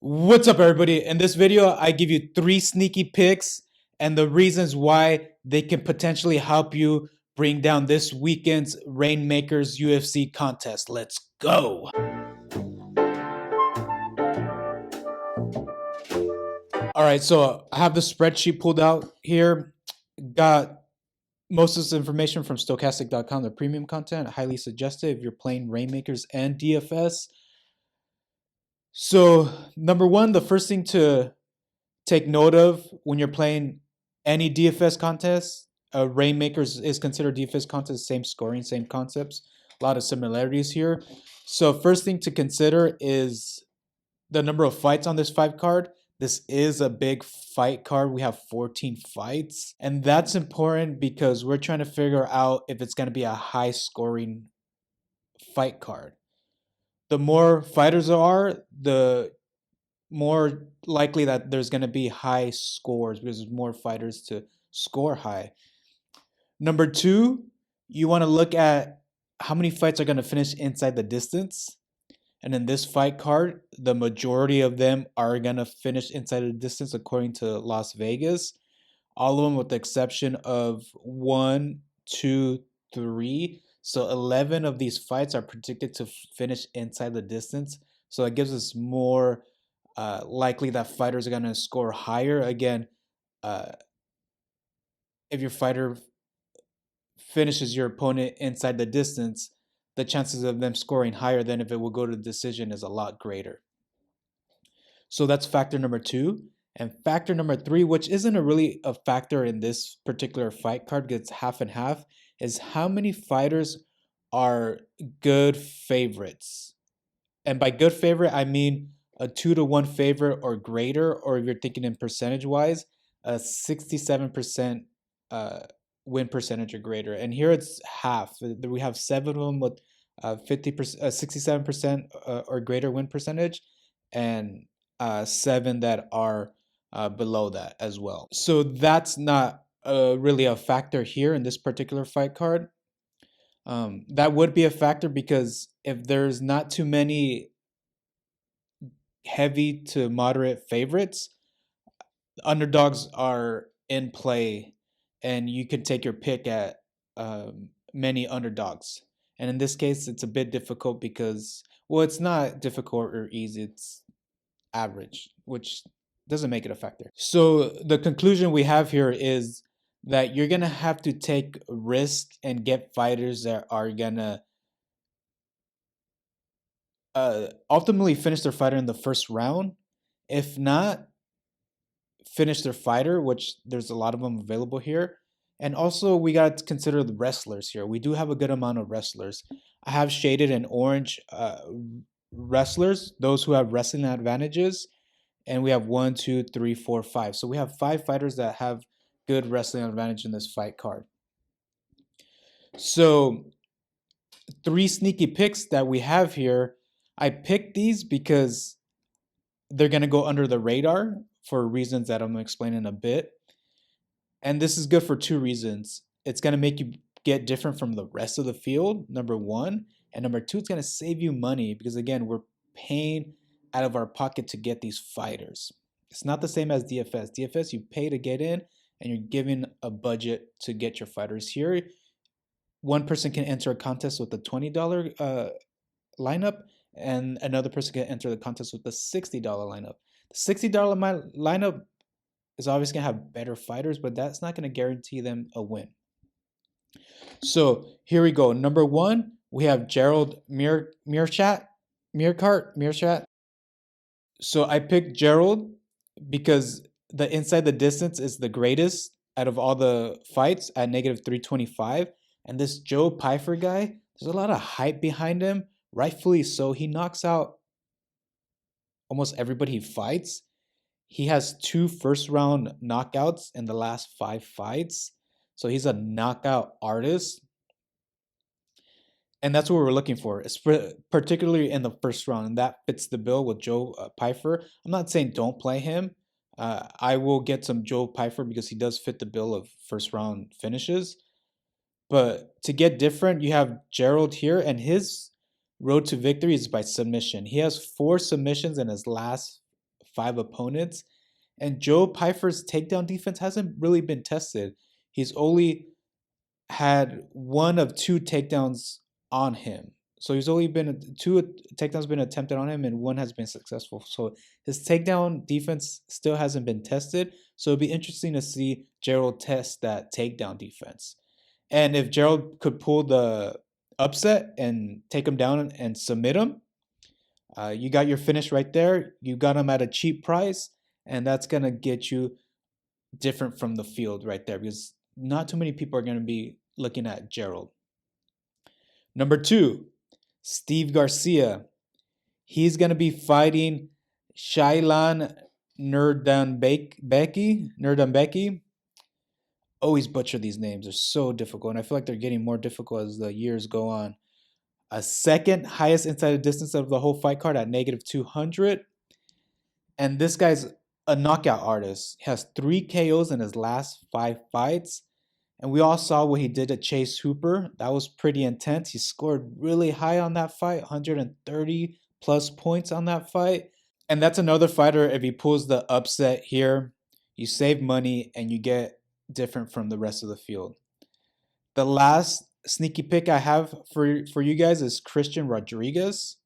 What's up, everybody? In this video, I give you 3 sneaky picks and the reasons why they can potentially help you bring down this weekend's Reignmakers UFC contest. Let's go. All right, so I have the spreadsheet pulled out here. Got most of this information from stochastic.com, the premium content. I highly suggest it if you're playing Reignmakers and DFS. So, number one, the first thing to take note of when you're playing any DFS contest. Rainmakers is considered DFS contest, same scoring, same concepts, a lot of similarities here. So first thing to consider is the number of fights on this fight card. This is a big fight card. We have 14 fights, and that's important because we're trying to figure out if it's going to be a high scoring fight card. The more fighters there are, the more likely that there's going to be high scores because there's more fighters to score high. Number two, you want to look at how many fights are going to finish inside the distance. And in this fight card, the majority of them are going to finish inside the distance according to Las Vegas. All of them with the exception of 1, 2, 3. So 11 of these fights are predicted to finish inside the distance. So it gives us more likely that fighters are going to score higher. Again, if your fighter finishes your opponent inside the distance, the chances of them scoring higher than if it will go to decision is a lot greater. So that's factor number two. And factor number three, which isn't really a factor in this particular fight card, gets half and half, is how many fighters are good favorites. And by good favorite, I mean a 2-1 favorite or greater, or if you're thinking in percentage wise, a 67% win percentage or greater. And here it's half. We have 7 of them with 50%, 67% or greater win percentage, and 7 that are below that as well. So that's not really a factor here in this particular fight card. That would be a factor because if there's not too many heavy to moderate favorites, underdogs are in play, and you can take your pick at many underdogs. And in this case, it's a bit difficult because, well, it's not difficult or easy, it's average, which doesn't make it a factor. So the conclusion we have here is that you're going to have to take risk and get fighters that are going to ultimately finish their fighter in the first round. If not, finish their fighter, which there's a lot of them available here. And also, we got to consider the wrestlers here. We do have a good amount of wrestlers. I have shaded in orange wrestlers, those who have wrestling advantages. And we have 1, 2, 3, 4, 5. So we have 5 fighters that have good wrestling advantage in this fight card. So 3 sneaky picks that we have here. I picked these because they're going to go under the radar for reasons that I'm going to explain in a bit. And this is good for 2 reasons. It's going to make you get different from the rest of the field, number 1. And number 2, it's going to save you money because, again, we're paying out of our pocket to get these fighters. It's not the same as DFS. DFS, you pay to get in, and you're given a budget to get your fighters. Here, one person can enter a contest with a $20 lineup, and another person can enter the contest with a $60 lineup. The $60 lineup is obviously going to have better fighters, but that's not going to guarantee them a win. So here we go. Number 1, we have Gerald Meerkat. So I picked Gerald because the inside the distance is the greatest out of all the fights at negative 325. And this Joe Pyfer guy, there's a lot of hype behind him, rightfully so. He knocks out almost everybody he fights. He has 2 first-round knockouts in the last 5 fights. So he's a knockout artist. And that's what we're looking for, particularly in the first round. And that fits the bill with Joe Pyfer. I'm not saying don't play him. I will get some Joe Pyfer because he does fit the bill of first-round finishes. But to get different, you have Gerald here, and his road to victory is by submission. He has 4 submissions in his last 5 opponents. And Joe Pyfer's takedown defense hasn't really been tested. He's only had one of 2 takedowns on him. So he's only been 2 takedowns been attempted on him, and one has been successful. So his takedown defense still hasn't been tested. So it'd be interesting to see Gerald test that takedown defense. And if Gerald could pull the upset and take him down and submit him, you got your finish right there. You got him at a cheap price, and that's gonna get you different from the field right there, because not too many people are gonna be looking at Gerald. Number 2, Steve Garcia. He's gonna be fighting Shailan Nurdambeki. Always butcher these names. They're so difficult, and I feel like they're getting more difficult as the years go on. A second highest inside the distance of the whole fight card at -200. And this guy's a knockout artist. He has 3 KOs in his last 5 fights. And we all saw what he did to Chase Hooper. That was pretty intense. He scored really high on that fight, 130 plus points on that fight. And that's another fighter, if he pulls the upset here, you save money and you get different from the rest of the field. The last sneaky pick I have for you guys is Christian Rodriguez.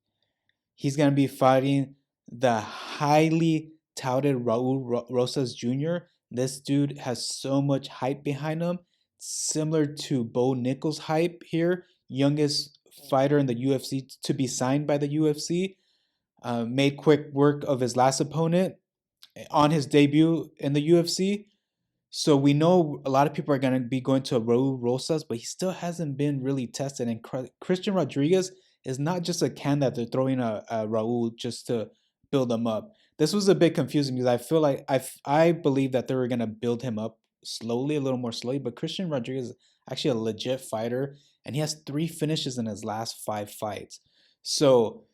He's going to be fighting the highly touted Raul Rosas Jr. This dude has so much hype behind him, similar to Bo Nichols' hype here. Youngest fighter in the UFC to be signed by the UFC. Made quick work of his last opponent on his debut in the UFC. So we know a lot of people are going to be going to Raul Rosas, but he still hasn't been really tested. And Christian Rodriguez is not just a can that they're throwing a Raul just to build him up. This was a bit confusing because I feel like I believe that they were going to build him up slowly, a little more slowly. But Christian Rodriguez is actually a legit fighter, and he has 3 finishes in his last 5 fights. So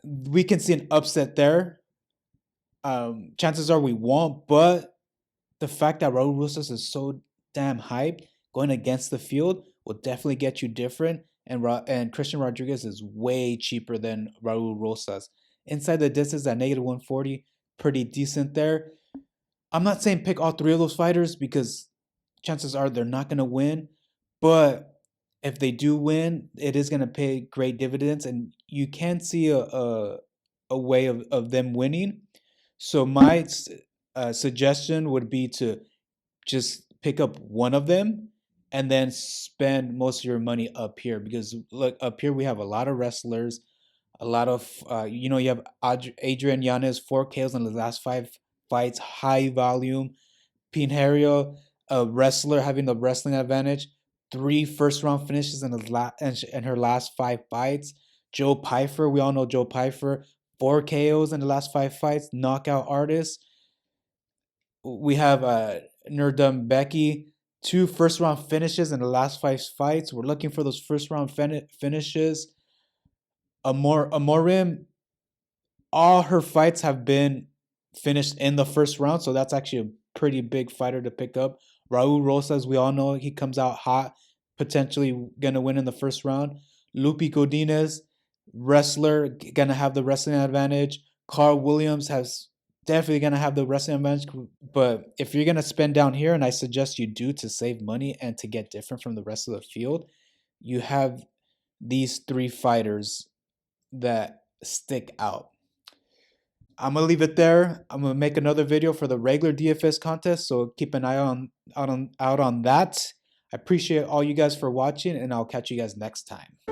we can see an upset there. Chances are we won't, but the fact that Raul Rosas is so damn hyped going against the field will definitely get you different. And Christian Rodriguez is way cheaper than Raul Rosas. Inside the distance at -140, pretty decent there. I'm not saying pick all 3 of those fighters because chances are they're not going to win. But if they do win, it is going to pay great dividends. And you can see a way of them winning. So my suggestion would be to just pick up one of them and then spend most of your money up here, because look, up here we have a lot of wrestlers, a lot of you have Adrian Yanez, 4 KOs in the last 5 fights, high volume. Pinheiro, a wrestler having the wrestling advantage, 3 first-round finishes in her last 5 fights. Joe Pyfer, we all know Joe Pyfer, 4 KOs in the last 5 fights, knockout artist. We have Nurdambeki, 2 first-round finishes in the last 5 fights. We're looking for those first-round finishes. Amorim, all her fights have been finished in the first round, so that's actually a pretty big fighter to pick up. Raul Rosas, we all know he comes out hot, potentially going to win in the first round. Lupi Godinez, wrestler, going to have the wrestling advantage. Carl Williams has definitely going to have the wrestling advantage. But if you're going to spend down here, and I suggest you do to save money and to get different from the rest of the field, you have these 3 fighters that stick out. I'm going to leave it there. I'm going to make another video for the regular DFS contest, so keep an eye out on that. I appreciate all you guys for watching, and I'll catch you guys next time.